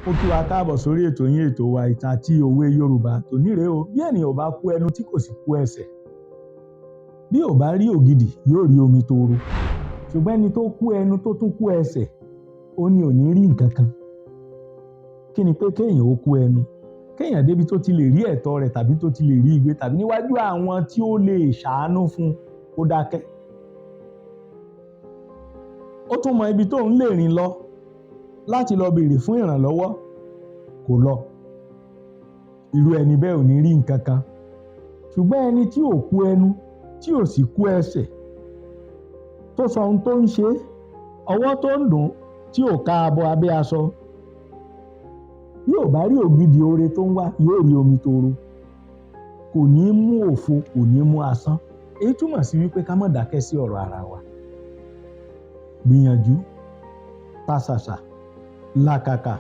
Ó kí wa káàbọ̀ sórí ètò yín ètò wa ìtàn àti òwe Yorùbá. Tòní rèé o, bí ènìyàn ò bá kú ẹnu tí kò sì kú ẹsẹ̀, bí ò bá rí ògidì yóò rí omi toro. Ṣùgbọ́n ẹni tó kú ẹnu tó tún kú ẹsẹ̀, ó ní ò ní rí nǹkan kan. Kí ni pé kéèyàn ó kú ẹnu? Kéèyàn débi tó ti lè rí ẹ̀tọ́ rẹ̀ tàbí tó ti lè rí igbe tàbí níwájú àwọn tí ó lè ṣàánú fún ó dákẹ́. Ó tún mọ ibi tó ń lè rìn lọ láti lọ béèrè fún ìrànlọ́wọ́, kò lọ. Irú ẹni bẹ́ẹ̀ ò ní rí nǹkan kan. Ṣùgbọ́n ẹni tí ò kú ẹnu tí ò sì kú ẹsẹ̀, tó sọ ohun tó ń ṣe, ọwọ́ tó ń dùn tí ò ká abọ́ abẹ́ aṣọ, bí ò bá rí ògidì oore tó ń wá yóò rí omi toro. Kò ní mú òfo, kò ní mú asán. Èyí túmọ̀ sí wípé ká má dákẹ́ sí ọ̀rọ̀ ara wa. Gbìyànjú, tàṣàṣà, làkàkà,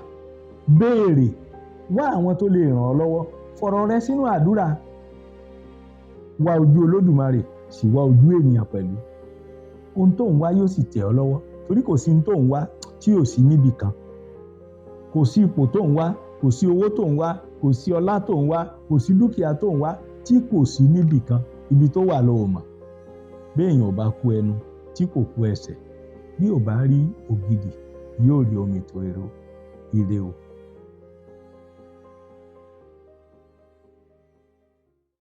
béèrè, wá àwọn tó lè ràn ọ́ lọ́wọ́. Fọ̀rọ̀ rẹ sínú àdúrà. Wá ojú Olódùmarè, sì wá ojú ènìyàn pẹ̀lú. Ohun tó ń wá yóò sì tẹ̀ ọ́ lọ́wọ́. Torí kò sí ohun tó ń wá tí ò sí níbì kan. Kò sí ipò tó ń wá, kò sí owó tó ń wá, kò sí ọlá tó ń wá, kò sí dúkìá tó ń wá tí kò sí níbì kan. Ibi tó wà ló mọ̀. Bí èèyàn ò bá kú ẹnu tí kò kú ẹsẹ̀, bí ò bá rí ògidì yóò rí omi toro. Ire o.